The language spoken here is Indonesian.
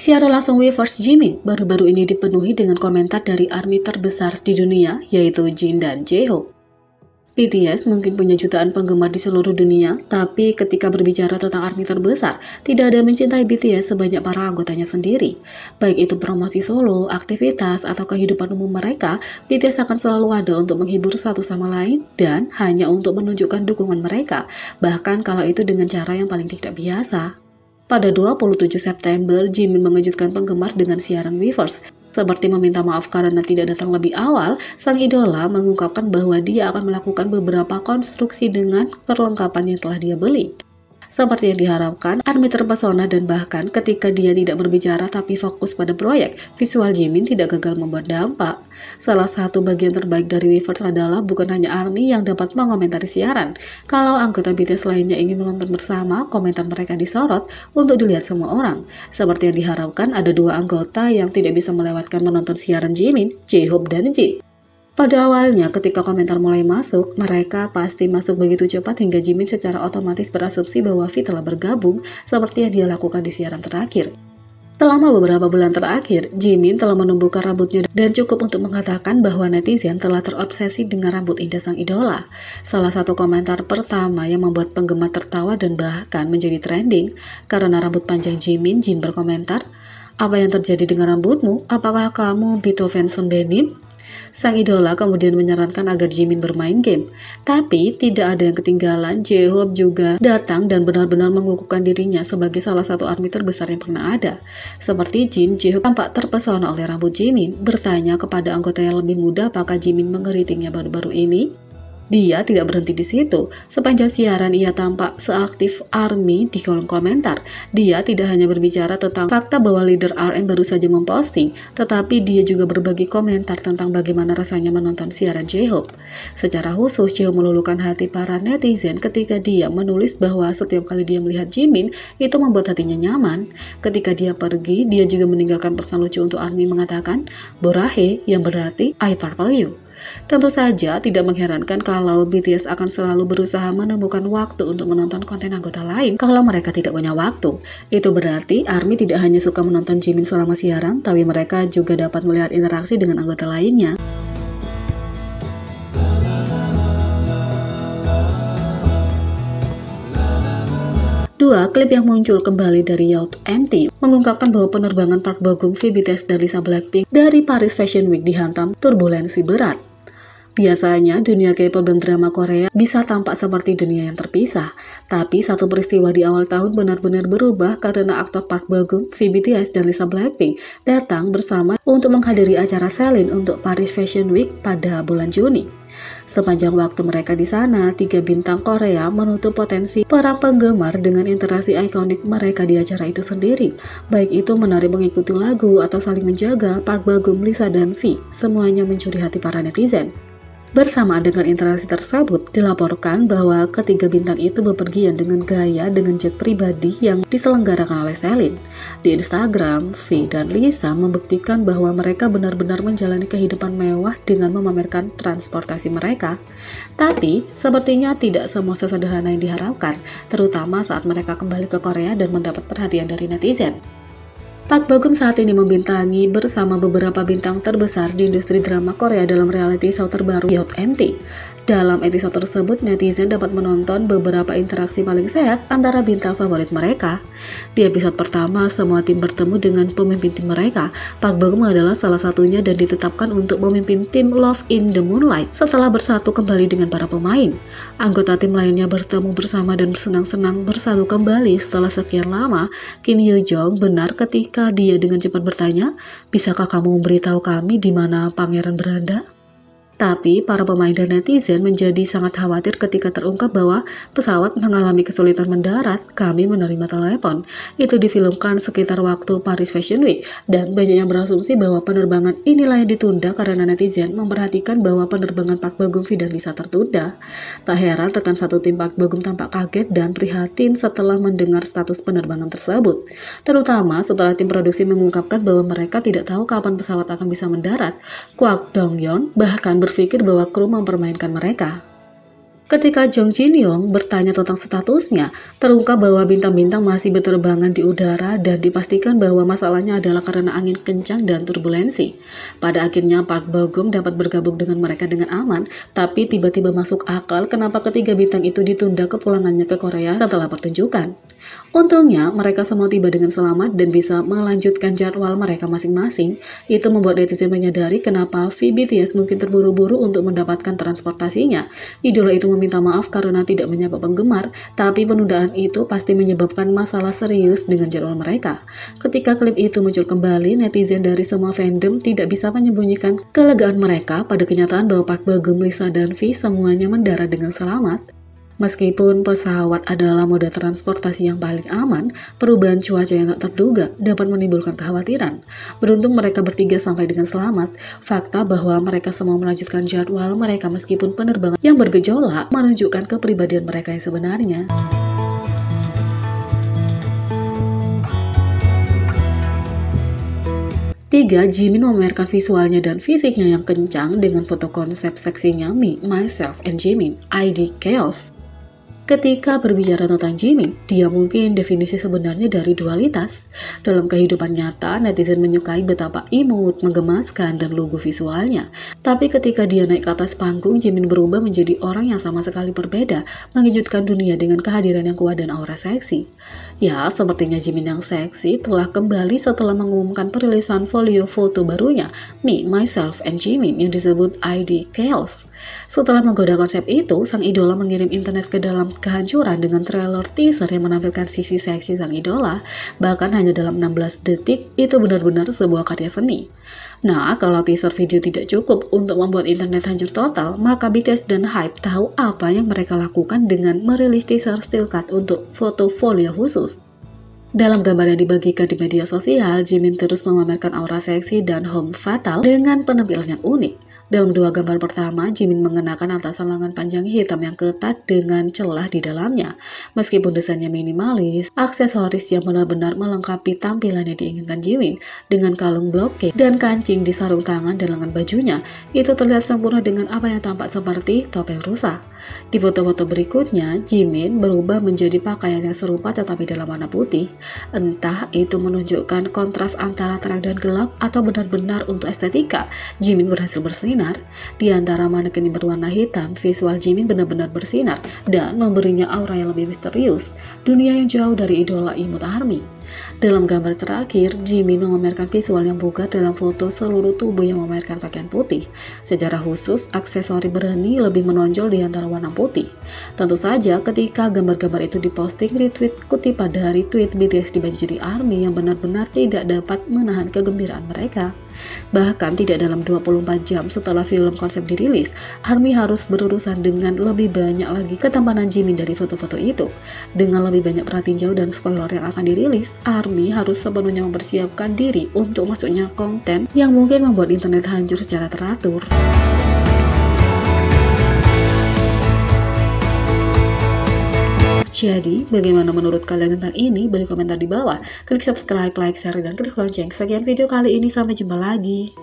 Siaran langsung Weverse Jimin baru-baru ini dipenuhi dengan komentar dari ARMY terbesar di dunia, yaitu Jin dan J-Hope. BTS mungkin punya jutaan penggemar di seluruh dunia, tapi ketika berbicara tentang ARMY terbesar, tidak ada yang mencintai BTS sebanyak para anggotanya sendiri. Baik itu promosi solo, aktivitas, atau kehidupan umum mereka, BTS akan selalu ada untuk menghibur satu sama lain dan hanya untuk menunjukkan dukungan mereka, bahkan kalau itu dengan cara yang paling tidak biasa. Pada 27 September, Jimin mengejutkan penggemar dengan siaran Weverse. Seperti meminta maaf karena tidak datang lebih awal, sang idola mengungkapkan bahwa dia akan melakukan beberapa konstruksi dengan perlengkapan yang telah dia beli. Seperti yang diharapkan, ARMY terpesona dan bahkan ketika dia tidak berbicara tapi fokus pada proyek, visual Jimin tidak gagal membuat dampak. Salah satu bagian terbaik dari Weverse adalah bukan hanya ARMY yang dapat mengomentari siaran. Kalau anggota BTS lainnya ingin menonton bersama, komentar mereka disorot untuk dilihat semua orang. Seperti yang diharapkan, ada dua anggota yang tidak bisa melewatkan menonton siaran Jimin, J-Hope dan Jin. Pada awalnya, ketika komentar mulai masuk, mereka pasti masuk begitu cepat hingga Jimin secara otomatis berasumsi bahwa V telah bergabung seperti yang dia lakukan di siaran terakhir. Selama beberapa bulan terakhir, Jimin telah menumbuhkan rambutnya dan cukup untuk mengatakan bahwa netizen telah terobsesi dengan rambut indah sang idola. Salah satu komentar pertama yang membuat penggemar tertawa dan bahkan menjadi trending karena rambut panjang Jimin, Jin berkomentar, "Apa yang terjadi dengan rambutmu? Apakah kamu Beethoven Sembenim?" Sang idola kemudian menyarankan agar Jimin bermain game. Tapi tidak ada yang ketinggalan, J-Hope juga datang dan benar-benar mengukuhkan dirinya sebagai salah satu ARMY terbesar yang pernah ada. Seperti Jin, J-Hope tampak terpesona oleh rambut Jimin, bertanya kepada anggota yang lebih muda apakah Jimin mengeritingnya baru-baru ini. Dia tidak berhenti di situ. Sepanjang siaran ia tampak seaktif ARMY di kolom komentar. Dia tidak hanya berbicara tentang fakta bahwa leader RM baru saja memposting, tetapi dia juga berbagi komentar tentang bagaimana rasanya menonton siaran J-Hope. Secara khusus, J-Hope meluluhkan hati para netizen ketika dia menulis bahwa setiap kali dia melihat Jimin, itu membuat hatinya nyaman. Ketika dia pergi, dia juga meninggalkan pesan lucu untuk ARMY mengatakan, "Borahe," yang berarti I purple you. Tentu saja tidak mengherankan kalau BTS akan selalu berusaha menemukan waktu untuk menonton konten anggota lain kalau mereka tidak punya waktu. Itu berarti ARMY tidak hanya suka menonton Jimin selama siaran, tapi mereka juga dapat melihat interaksi dengan anggota lainnya. Dua klip yang muncul kembali dari Yacht MT mengungkapkan bahwa penerbangan Park Bo Gum, V, BTS, dan Lisa Blackpink dari Paris Fashion Week dihantam turbulensi berat. Biasanya, dunia K-pop dan drama Korea bisa tampak seperti dunia yang terpisah. Tapi satu peristiwa di awal tahun benar-benar berubah karena aktor Park Bo Gum, V, BTS, dan Lisa Blackpink datang bersama untuk menghadiri acara Celine untuk Paris Fashion Week pada bulan Juni. Sepanjang waktu mereka di sana, tiga bintang Korea menutup potensi para penggemar dengan interaksi ikonik mereka di acara itu sendiri. Baik itu menari mengikuti lagu atau saling menjaga, Park Bo Gum, Lisa, dan V semuanya mencuri hati para netizen. Bersamaan dengan interaksi tersebut, dilaporkan bahwa ketiga bintang itu bepergian dengan gaya dengan jet pribadi yang diselenggarakan oleh Celine. Di Instagram, V dan Lisa membuktikan bahwa mereka benar-benar menjalani kehidupan mewah dengan memamerkan transportasi mereka. Tapi, sepertinya tidak semua sesederhana yang diharapkan, terutama saat mereka kembali ke Korea dan mendapat perhatian dari netizen. Park Bo Gum saat ini membintangi bersama beberapa bintang terbesar di industri drama Korea dalam reality show terbaru Yacht MT. Dalam episode tersebut, netizen dapat menonton beberapa interaksi paling sehat antara bintang favorit mereka. Di episode pertama, semua tim bertemu dengan pemimpin tim mereka. Park Bo Gum adalah salah satunya dan ditetapkan untuk memimpin tim Love in the Moonlight setelah bersatu kembali dengan para pemain. Anggota tim lainnya bertemu bersama dan senang-senang bersatu kembali setelah sekian lama. Kim Hyo Jong benar ketika dia dengan cepat bertanya, "Bisakah kamu memberitahu kami di mana pangeran berada?" Tapi para pemain dan netizen menjadi sangat khawatir ketika terungkap bahwa pesawat mengalami kesulitan mendarat. Kami menerima telepon. Itu difilmkan sekitar waktu Paris Fashion Week dan banyak yang berasumsi bahwa penerbangan inilah yang ditunda karena netizen memperhatikan bahwa penerbangan Park Bo Gum dan Lisa tertunda. Tak heran rekan satu tim Park Bo Gum tampak kaget dan prihatin setelah mendengar status penerbangan tersebut. Terutama setelah tim produksi mengungkapkan bahwa mereka tidak tahu kapan pesawat akan bisa mendarat. Kwak Dong Yeon bahkan berpikir bahwa kru mempermainkan mereka. Ketika Jong Jin Young bertanya tentang statusnya, terungkap bahwa bintang-bintang masih berterbangan di udara dan dipastikan bahwa masalahnya adalah karena angin kencang dan turbulensi. Pada akhirnya Park Bo Gum dapat bergabung dengan mereka dengan aman, tapi tiba-tiba masuk akal kenapa ketiga bintang itu ditunda kepulangannya ke Korea setelah pertunjukan. Untungnya, mereka semua tiba dengan selamat dan bisa melanjutkan jadwal mereka masing-masing. Itu membuat netizen menyadari kenapa VBTS mungkin terburu-buru untuk mendapatkan transportasinya. Idola itu meminta maaf karena tidak menyapa penggemar, tapi penundaan itu pasti menyebabkan masalah serius dengan jadwal mereka. Ketika klip itu muncul kembali, netizen dari semua fandom tidak bisa menyembunyikan kelegaan mereka pada kenyataan bahwa Park Bo Gum, Lisa, dan V semuanya mendarat dengan selamat. Meskipun pesawat adalah moda transportasi yang paling aman, perubahan cuaca yang tak terduga dapat menimbulkan kekhawatiran. Beruntung mereka bertiga sampai dengan selamat. Fakta bahwa mereka semua melanjutkan jadwal mereka meskipun penerbangan yang bergejolak menunjukkan kepribadian mereka yang sebenarnya. 3. Jimin memamerkan visualnya dan fisiknya yang kencang dengan foto konsep seksinya Me, Myself, and Jimin, ID Chaos. Ketika berbicara tentang Jimin, dia mungkin definisi sebenarnya dari dualitas. Dalam kehidupan nyata, netizen menyukai betapa imut, menggemaskan, dan lugu visualnya. Tapi ketika dia naik ke atas panggung, Jimin berubah menjadi orang yang sama sekali berbeda, mengejutkan dunia dengan kehadiran yang kuat dan aura seksi. Ya, sepertinya Jimin yang seksi telah kembali setelah mengumumkan perilisan folio foto barunya, Me, Myself, and Jimin yang disebut ID Chaos. Setelah menggoda konsep itu, sang idola mengirim internet ke dalam kehancuran dengan trailer teaser yang menampilkan sisi seksi sang idola. Bahkan hanya dalam 16 detik, itu benar-benar sebuah karya seni. Nah, kalau teaser video tidak cukup untuk membuat internet hancur total, maka BTS dan HYBE tahu apa yang mereka lakukan dengan merilis teaser still cut untuk foto folio khusus. Dalam gambar yang dibagikan di media sosial, Jimin terus memamerkan aura seksi dan homme fatal dengan penampilan yang unik. Dalam dua gambar pertama, Jimin mengenakan atasan lengan panjang hitam yang ketat dengan celah di dalamnya. Meskipun desainnya minimalis, aksesoris yang benar-benar melengkapi tampilan yang diinginkan Jimin dengan kalung blockade dan kancing di sarung tangan dan lengan bajunya, itu terlihat sempurna dengan apa yang tampak seperti topeng rusa. Di foto-foto berikutnya, Jimin berubah menjadi pakaian yang serupa tetapi dalam warna putih. Entah itu menunjukkan kontras antara terang dan gelap atau benar-benar untuk estetika, Jimin berhasil bersinar. Di antara manekin yang berwarna hitam, visual Jimin benar-benar bersinar dan memberinya aura yang lebih misterius, dunia yang jauh dari idola imut ARMY. Dalam gambar terakhir, Jimin memamerkan visual yang bugar dalam foto seluruh tubuh yang memamerkan pakaian putih. Secara khusus, aksesori berani lebih menonjol di antara warna putih. Tentu saja, ketika gambar-gambar itu diposting, retweet kutipan dari tweet BTS dibanjiri ARMY yang benar-benar tidak dapat menahan kegembiraan mereka. Bahkan tidak dalam 24 jam setelah film konsep dirilis, ARMY harus berurusan dengan lebih banyak lagi ketampanan Jimin dari foto-foto itu. Dengan lebih banyak pratinjau dan spoiler yang akan dirilis, ARMY harus sepenuhnya mempersiapkan diri untuk masuknya konten yang mungkin membuat internet hancur secara teratur. Jadi, bagaimana menurut kalian tentang ini? Beri komentar di bawah. Klik subscribe, like, share, dan klik lonceng. Sekian video kali ini, sampai jumpa lagi.